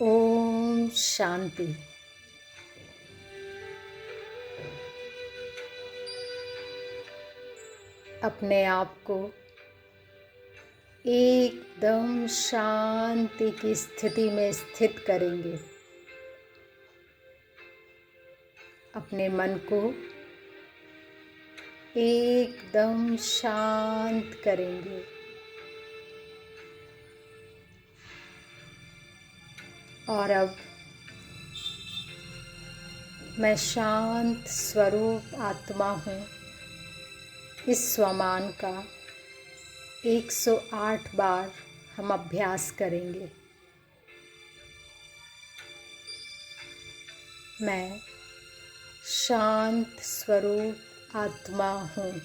ओम शांति। अपने आप को एकदम शांति की स्थिति में स्थित करेंगे। अपने मन को एकदम शांत करेंगे। और अब मैं शांत स्वरूप आत्मा हूँ, इस स्वमान का 108 बार हम अभ्यास करेंगे। मैं शांत स्वरूप आत्मा हूँ।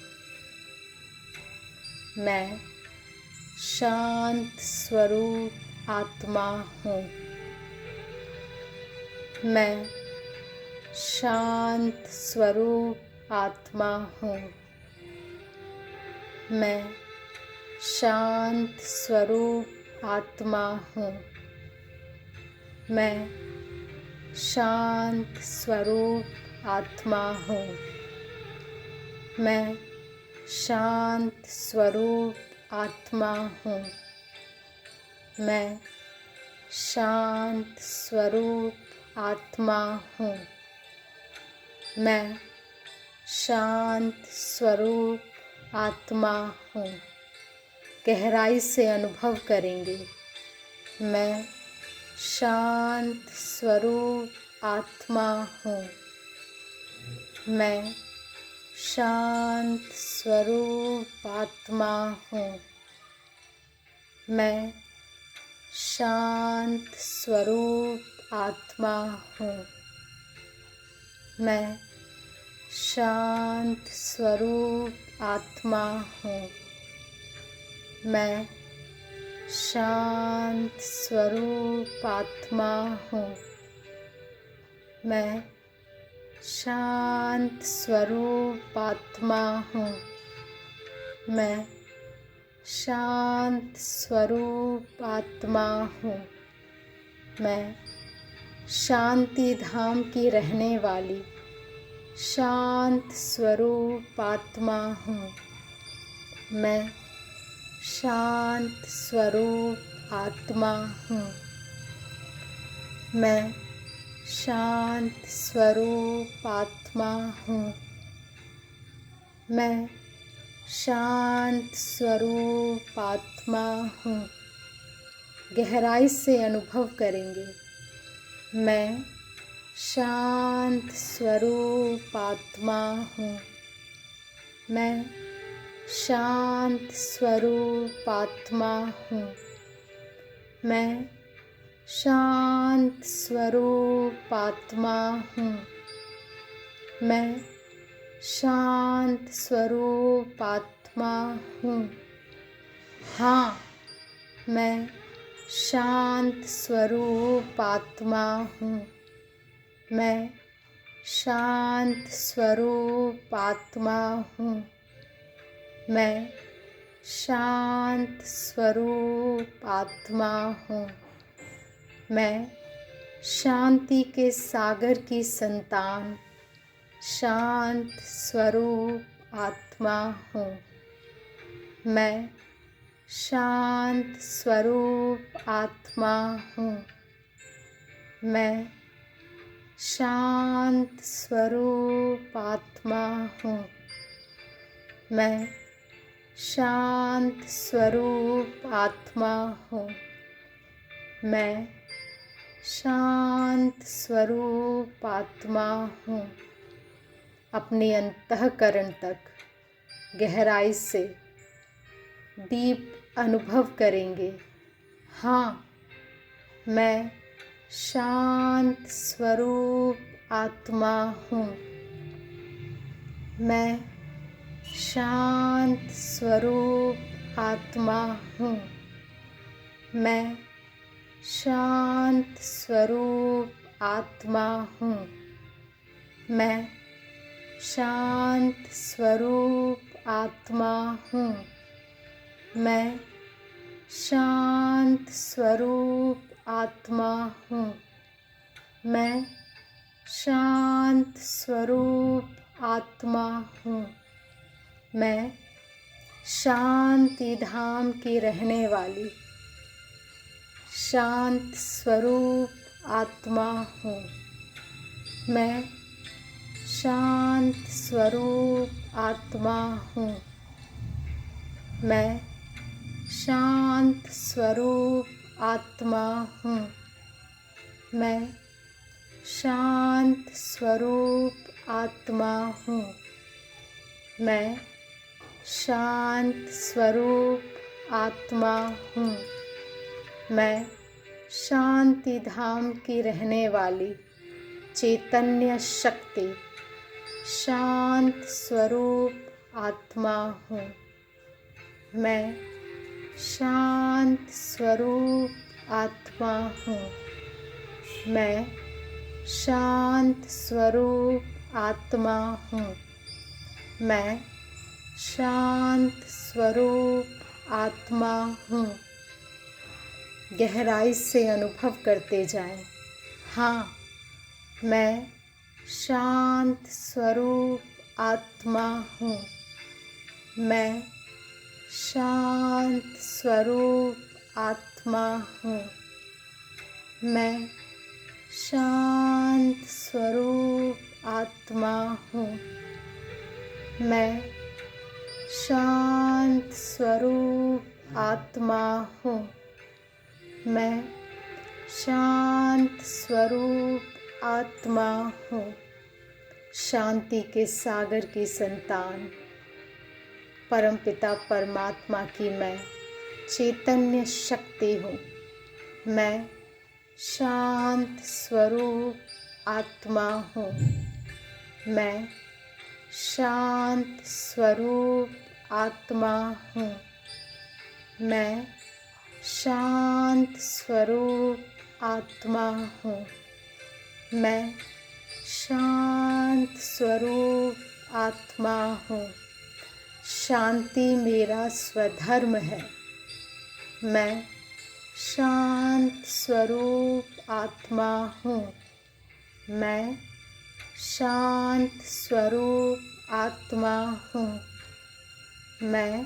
मैं शांत स्वरूप आत्मा हूँ। मैं शांत स्वरूप आत्मा हूँ। मैं शांत स्वरूप आत्मा हूँ। मैं शांत स्वरूप आत्मा हूँ। मैं शांत स्वरूप आत्मा हूँ। मैं शांत स्वरूप आत्मा हूँ। मैं शांत स्वरूप आत्मा हूँ। गहराई से अनुभव करेंगे। मैं शांत स्वरूप आत्मा हूँ। मैं शांत स्वरूप आत्मा हूँ। मैं शांत स्वरूप आत्मा हूँ। मैं शांत स्वरूप आत्मा हूँ। मैं शांत स्वरूप आत्मा हूँ। मैं शांत स्वरूप आत्मा हूँ। मैं शांत स्वरूप आत्मा हूँ। मैं शांति धाम की रहने वाली शांत स्वरूप आत्मा हूँ। मैं शांत स्वरूप आत्मा हूँ। मैं शांत स्वरूप आत्मा हूँ। मैं शांत स्वरूप आत्मा हूँ। गहराई से अनुभव करेंगे। मैं शांत स्वरूप आत्मा हूँ। मैं शांत स्वरूप आत्मा हूँ। मैं शांत स्वरूप आत्मा हूँ। मैं शांत स्वरूप आत्मा हूँ। हाँ, मैं शांत स्वरूप आत्मा हूँ। मैं शांत स्वरूप आत्मा हूँ। मैं शांत स्वरूप आत्मा हूँ। मैं शांति के सागर की संतान शांत स्वरूप आत्मा हूँ। मैं शांत स्वरूप आत्मा हूँ। मैं शांत स्वरूप आत्मा हूँ। मैं शांत स्वरूप आत्मा हूँ। मैं शांत स्वरूप आत्मा हूँ। अपने अंतःकरण तक गहराई से डीप अनुभव करेंगे। हाँ, मैं शांत स्वरूप आत्मा हूँ। मैं शांत स्वरूप आत्मा हूँ। मैं शांत स्वरूप आत्मा हूँ। मैं शांत स्वरूप आत्मा हूँ। मैं शांत स्वरूप आत्मा हूँ। मैं शांत स्वरूप आत्मा हूँ। मैं शांति धाम की रहने वाली शांत स्वरूप आत्मा हूँ। मैं शांत स्वरूप आत्मा हूँ। मैं शांत स्वरूप आत्मा हूँ। मैं शांत स्वरूप आत्मा हूँ। मैं शांत स्वरूप आत्मा हूँ। मैं शांति धाम की रहने वाली चैतन्य शक्ति शांत स्वरूप आत्मा हूँ। मैं शांत स्वरूप आत्मा हूँ। मैं शांत स्वरूप आत्मा हूँ। मैं शांत स्वरूप आत्मा हूँ। गहराई से अनुभव करते जाएं। हाँ, मैं शांत स्वरूप आत्मा हूँ। मैं शांत स्वरूप आत्मा हूँ। मैं शांत स्वरूप आत्मा हूँ। मैं शांत स्वरूप आत्मा हूँ। मैं शांत स्वरूप आत्मा हूँ। शांति के सागर की संतान परमपिता परमात्मा की मैं चैतन्य शक्ति हूँ। मैं शांत स्वरूप आत्मा हूँ। मैं शांत स्वरूप आत्मा हूँ। मैं शांत स्वरूप आत्मा हूँ। मैं शांत स्वरूप आत्मा हूँ। शांति मेरा स्वधर्म है। मैं शांत स्वरूप आत्मा हूँ। मैं शांत स्वरूप आत्मा हूँ। मैं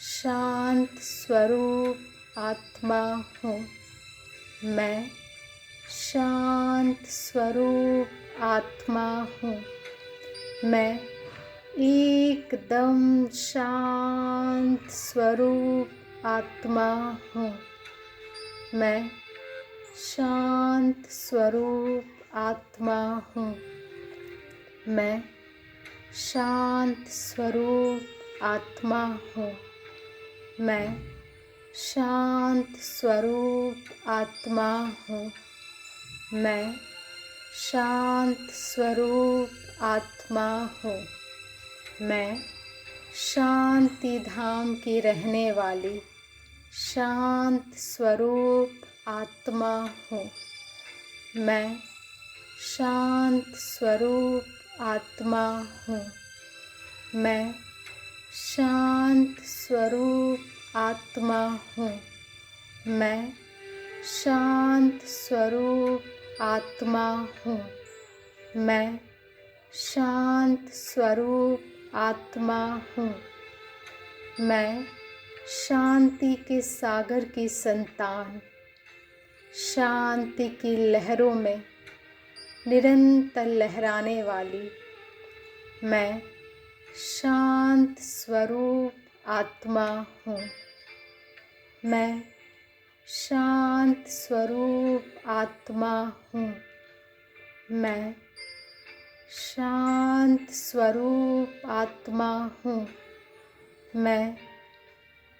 शांत स्वरूप आत्मा हूँ। मैं शांत स्वरूप आत्मा हूँ। मैं एकदम शांत स्वरूप आत्मा हूँ। मैं शांत स्वरूप आत्मा हूँ। मैं शांत स्वरूप आत्मा हूँ। मैं शांत स्वरूप आत्मा हूँ। मैं शांत स्वरूप आत्मा हूँ। मैं शांति धाम की रहने वाली शांत स्वरूप आत्मा हूँ। मैं शांत स्वरूप आत्मा हूँ। मैं शांत स्वरूप आत्मा हूँ। मैं शांत स्वरूप आत्मा हूँ। मैं शांत स्वरूप आत्मा हूँ। मैं शांति के सागर की संतान शांति की लहरों में निरंतर लहराने वाली मैं शांत स्वरूप आत्मा हूँ। मैं शांत स्वरूप आत्मा हूँ। मैं शांत स्वरूप आत्मा हूँ। मैं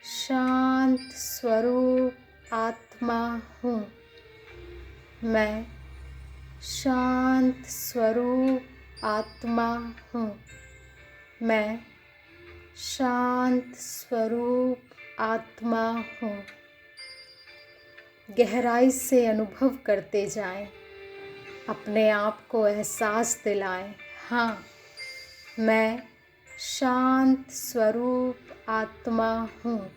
शांत स्वरूप आत्मा हूँ। मैं शांत स्वरूप आत्मा हूँ। मैं शांत स्वरूप आत्मा हूँ। गहराई से अनुभव करते जाएं। अपने आप को एहसास दिलाएं। हाँ, मैं शांत स्वरूप आत्मा हूँ।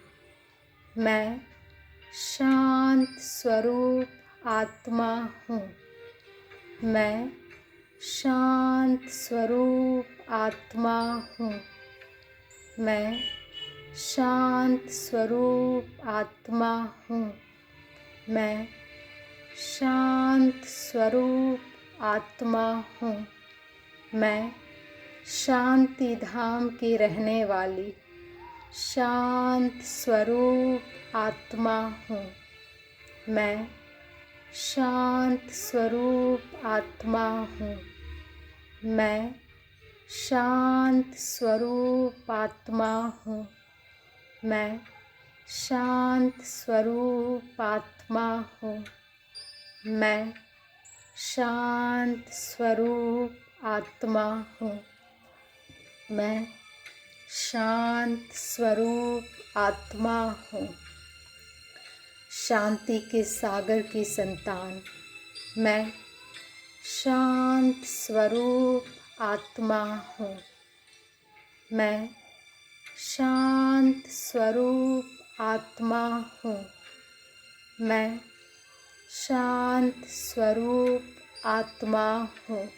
मैं शांत स्वरूप आत्मा हूँ। मैं शांत स्वरूप आत्मा हूँ। मैं शांत स्वरूप आत्मा हूँ। मैं शांत स्वरूप आत्मा हूँ। मैं शांति धाम की रहने वाली शांत स्वरूप आत्मा हूँ। मैं शांत स्वरूप आत्मा हूँ। मैं शांत स्वरूप आत्मा हूँ। मैं शांत स्वरूप आत्मा हूँ। मैं शांत स्वरूप आत्मा हूँ। मैं शांत स्वरूप आत्मा हूँ। शांति के सागर की संतान मैं शांत स्वरूप आत्मा हूँ। मैं शांत स्वरूप आत्मा हूँ। मैं शांत स्वरूप आत्मा हूँ।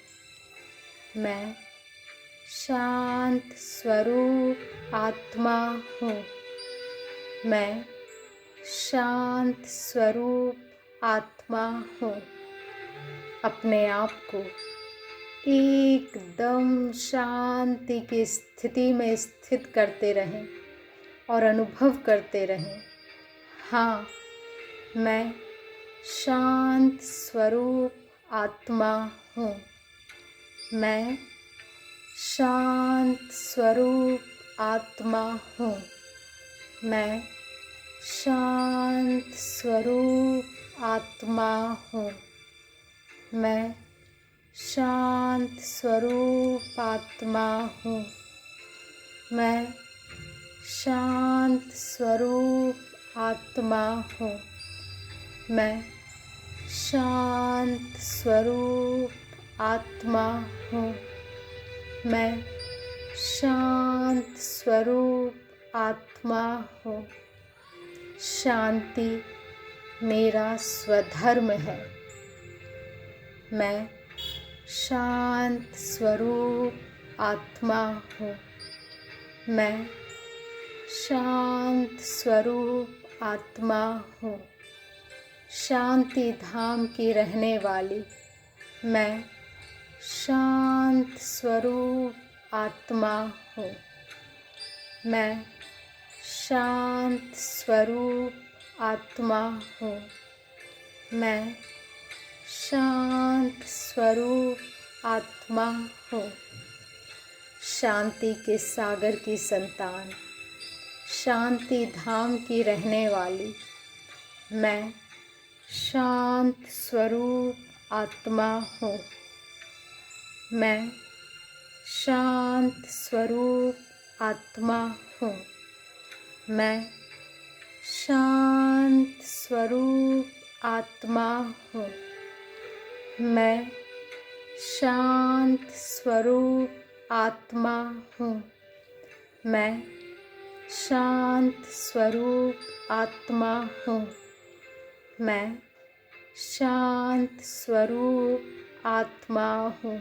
मैं शांत स्वरूप आत्मा हूँ। मैं शांत स्वरूप आत्मा हूँ। अपने आप को एकदम शांति की स्थिति में स्थित करते रहें और अनुभव करते रहें। हाँ, मैं शांत स्वरूप आत्मा हूँ। मैं शांत स्वरूप आत्मा हूँ। मैं शांत स्वरूप आत्मा हूँ। मैं शांत स्वरूप आत्मा हूँ। मैं शांत स्वरूप आत्मा हूँ। मैं शांत स्वरूप आत्मा हूँ। मैं शांत स्वरूप आत्मा हूँ। शांति मेरा स्वधर्म है। मैं शांत स्वरूप आत्मा हूँ। मैं शांत स्वरूप आत्मा हूँ। शांति धाम की रहने वाली मैं शांत स्वरूप आत्मा हूँ। मैं शांत स्वरूप आत्मा हूँ। मैं शांत स्वरूप आत्मा हूँ। शांति के सागर की संतान शांति धाम की रहने वाली मैं शांत स्वरूप आत्मा हूँ। मैं शांत स्वरूप आत्मा हूँ। मैं शांत स्वरूप आत्मा हूँ। मैं शांत स्वरूप आत्मा हूँ। मैं शांत स्वरूप आत्मा हूँ। मैं शांत स्वरूप आत्मा हूँ।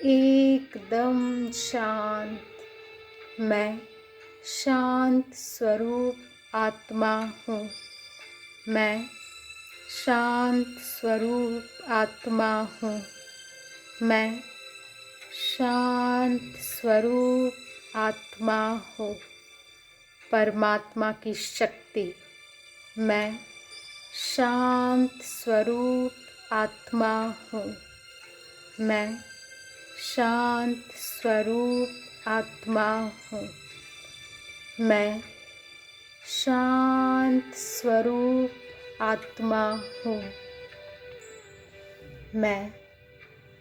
एकदम शांत मैं शांत स्वरूप आत्मा हूँ। मैं शांत स्वरूप आत्मा हूँ। मैं शांत स्वरूप आत्मा हूँ। परमात्मा की शक्ति मैं शांत स्वरूप आत्मा हूँ। मैं शांत स्वरूप आत्मा हूँ। मैं शांत स्वरूप आत्मा हूँ। मैं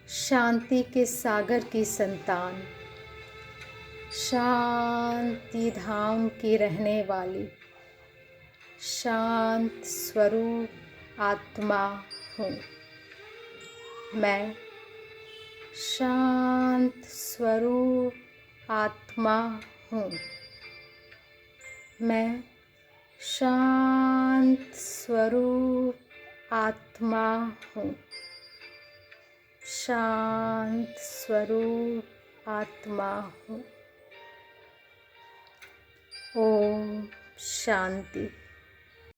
शांति के सागर की संतान शांति धाम की रहने वाली शांत स्वरूप आत्मा हूँ। मैं शांत स्वरूप आत्मा हूँ। मैं शांत स्वरूप आत्मा हूँ। शांत स्वरूप आत्मा हूँ। ओम शांति।